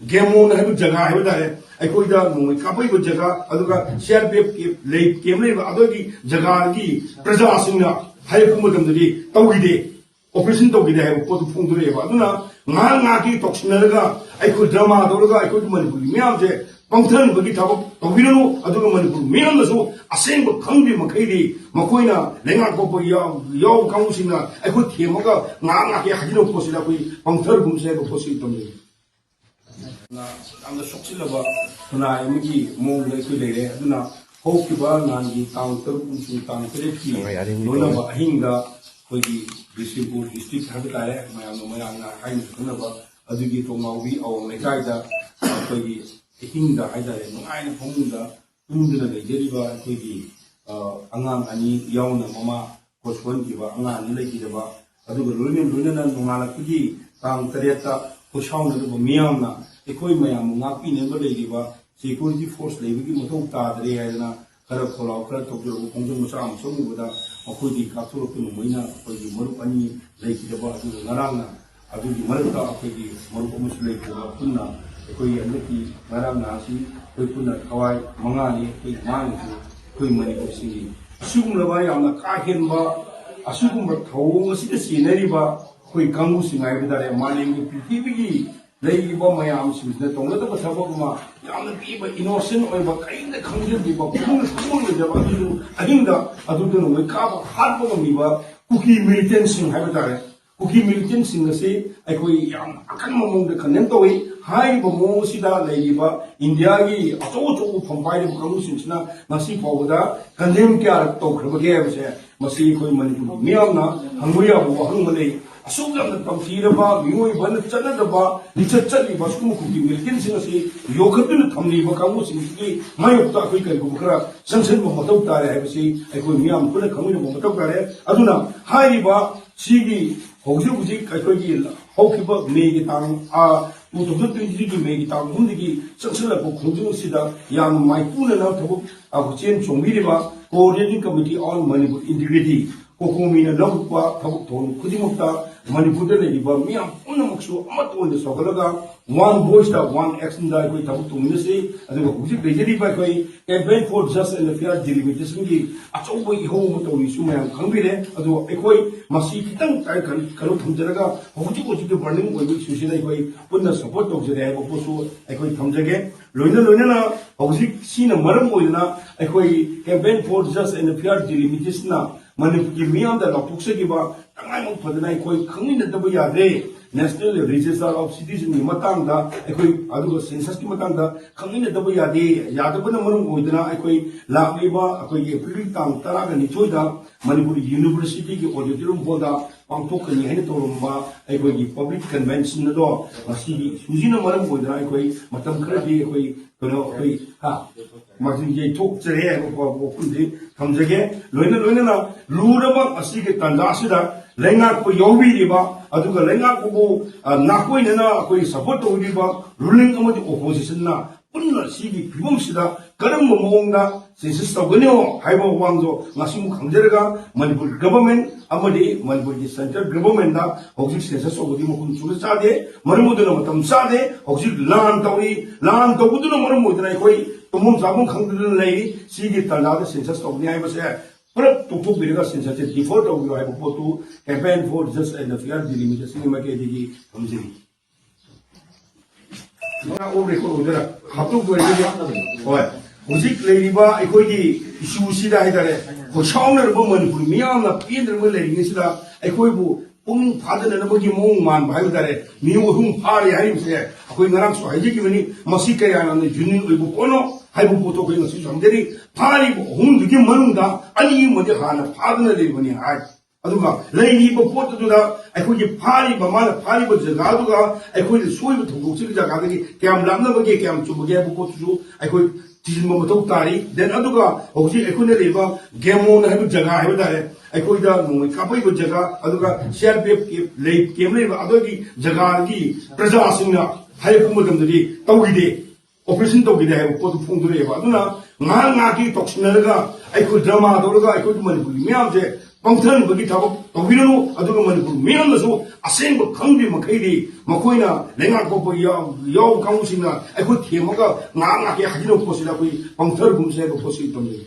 गेमोन है जगह है तारे अखोइदा नोंग कापई जगह अदुगा सीआरपीएफ के केम ले अदोगी जगह की प्रजा सिंह हाय पुमदमदि तौगिदे ऑपरेशन तौगिदे है पोत फोंदुरेबा अदुना nga ki toxinaga aiko drama doraga aiko manipur myam je pangthan bagi thab tawiranu aduga manipur myam nasu aseng ba khangbi makhaidi makoina lenga ko bo yaw kaungsina aiko themaga nga ki hajino posila koi pangthar gumse ko posi tamni na amna soksilaba na yamgi mong lai koi leire aduna hokiba nangi counter kunsu counter ki nona ba hinga कोई बिस्किपुर district है तारे मयाना हाइन सुनबा अदुगी तोमावी औ लेकाइदा कोई हिंदा हाइदारे नुआइना फमुदा तुंदना लेजेरिबा कोई अंगाम अनि यावना mama कोसवन किबा अंगाम नि लेकिदबा अदुगा लोइना नुंगाला कुगी तांग तरेता कोसाउना दबो मियामना एकोइ मयाम ngapi नेबा लेगिबा सिक्योरिटी फोर्स लेबिगी मथौ तादरे हाइना खरा खोलाव खरा तोजरो कोंजों मसा आमसोंबुदा अखोदी काथुरक नुमैना अखोदी मरुप अनि लेकिदबा अदु नरांगना अदुगी मरुता अखोदी मरुप अमसु लेकिदबा पुन्ना अखोई अनकी नरांगना असि कोई पुन्ना खवाई मंगानी कोई मांगसु कोई मणिपुर सिंगी असुगुमलबा यामना काहेनबा असुगुम थौंग सिदा सिनरिबा कोई कांगु सिंगाइबदारे मालेंगी पृथ्वीगी लेकिबा मयाम सिंगना तोंगदबा थबगुमा यामना पीबा इनोसेंट ओइबा काइंदा खंगजबिबा पुंग खंगजबा अदु अहिंदा अदुदनो मै काबा हातबा मिबा कुकी मिलिटेंट सिंग हाइबदारे कुकी मिलिटेंट सिंग से अखोई याम अकन ममोंग खनेम तोई हाइबा मोंग सिदा लेगिबा इंडिया की अचो अचो फंपाइ कांगु सिंगना मसी फावदा कंडेम क्या तोखरबगे बसे मसी कोई मणिपुर मियामना हंगुया बो हंगमले असुगम तमथीरबा मियोय बन चलदबा लिचत चलीबा सुकु कुकी मिलिटेंट सिंग से योखतुन थमलीबा कांगु सिंगी मायोक्ता कोई करिगु खरा संसन बो मतौ तारे हाइबसी अखोई मियाम पुन खंगु बो मतौ तारे अदुना हाइबा सिगी हौजि हुजि अखोई हौखिबा मेगी तांग 2023 की मेगी तांग हुंदिगी संसलबो खोंजु सिदा याम माइपुन ना थबु अखचेन चोंबिरिबा coordinating committee on Manipur integrity कोकोमीना लौपा थबु थोन खुदिमुक्ता मणिपुर लेगिबा मियाम पुनमुक्सु अमतोन सोगलगा वन वॉइस दा वन एक्शन दा कोई थबु तुमनेसे अदुगा हुजि बेजेरिबा कोई campaign for just and fair delimitation की अचौबो इहो मतोई सुमयाम खंबिरे अदु एकोई मसी खितंग ताइ करो थमजरगा हुजि हुजि के बर्निंग ओइबि सुसिदा कोई पुन्ना सपोर्ट तौजरे है बपोसु एकोई थमजगे लोइना हुजि सिना मरम ओइना एकोई campaign for just and fair delimitation ना मणिपुर की मियाम दा लौथुक्सगिबा तंगाइमो फदना कोई खंगिनदबो यादे नेशनल रजिस्टर ऑफ सिटीजन की मतंग दा एकोई अदुगा सेंसस की मतंग दा खंगिनदबो यादे यादबना मरम ओइदना एकोई लाक्लिबा एकोई एप्रिल तांग 12 दा मणिपुर यूनिवर्सिटी की ऑडिटोरियम बोदा पांथोकनी है तोरम्बा एकोई पब्लिक कन्वेंशन दो मसीगी सुजिना मरम ओइदना एकोई मतम खरदी एकोई कनो एकोई हा माजिन जे थोक चरे को पुंदि थमजगे लोइना लूरबा असि के तंदासिदा लेंगा को योबिरिबा अदुगा लेंगा को नाकोइना कोई सपोर्ट तोरिबा रूलिंग अमदि ओपोजिशन ना पुन्ना सिगी फिबमसिदा करम मोंगदा सेंसस तगनियो हाइबो वांगजो नासिमु खंजरगा मणिपुर गवर्नमेंट अमदि मणिपुर की सेंट्रल गवर्नमेंट दा हौजिक सेंसस ओबदि मकुन सुर चादे मरमुदुना मतम चादे हौजिक लान तौबुदुना मरमुदुना कोई तुमुम जामुं खंगदुना लई सिगी तनादा सेंसस तौबनि हाइबसे पुरब तुथुबिरगा सेंसस डिफॉल्ट तौबियो हाइबो पोतु campaign for just and fair delimitation मकेदिगी हमजिरी ना ओब्रे को उदरा हातु गोइदि होय हुजिक लेरिबा एकोइगी इशू सिदा हाइदारे को साउनरबो मणिपुर मियामना पेंद्रबो लेरिगिसिदा एकोइबु पुंग फादननबगी मोंग मान भाइदारे मिउ हुम फारि हाइबसे अखोइ नराम सो हाइजिकी बनि मसी कयाना जुनिन ओइबु कोनो हाइबु पोतो कोइ नसि समजेरि फारि हुम दुगी मनुंदा अनि मदे हाना फादन लेबनि हाइ अदुगा लेरिबो पोतदुदा अखोइ फारि बमाना फारि जगादुगा अखोइ सोइबु थोगोचि जगादगी क्याम लामनबगे क्याम चुबगे बु पोतुजु अखोइ तिजिन ममतौ तारि देन अदुगा हौजि अखोइना लेबा गेमोन हाइबु जगा हाइबु तारे अखोइदा नोंग कापै जगा अदुगा सीआरपीएफ के केम लेबा अदुगी जगा की प्रजा सिंह हाइ पुमदमदि तौगिदे ऑपरेशन तौगिदे हाइबु पोतु फोंदुरेबा अदुना nga ki toxinaga अखोइ ड्रामा दोरगा अखोइ मणिपुर मियाम जे ꯄꯪꯊꯍꯟꯕꯒꯤ ꯊꯕꯛ ꯇꯧꯕꯤꯔꯅꯨ ꯑꯗꯨꯒ ꯃꯅꯤꯄꯨꯔ ꯃꯤꯌꯥꯝꯅꯁꯨ ꯑꯁꯦꯡꯕ ꯈꯪꯗ꯭ꯔꯤ ꯃꯈꯩꯗꯤ ꯃꯈꯣꯏꯅ ꯂꯩꯉꯥꯛ ꯇꯣꯞꯄ ꯌꯥꯎꯕ ꯀꯥꯡꯕꯨꯁꯤꯡꯅ ꯑꯩꯈꯣꯏ ꯊꯦꯝꯃꯒ ꯉꯥꯏꯍꯥꯛ ꯉꯥꯏꯍꯥꯛꯀꯤ ꯍꯥꯏꯖꯤꯟꯕ ꯄꯣꯠꯁꯤꯗ ꯑꯩꯈꯣꯏ ꯄꯪꯊꯔꯒꯨꯝꯁꯦ ꯍꯥꯏꯕ ꯄꯣꯠꯁꯤ ꯇꯝꯖꯩ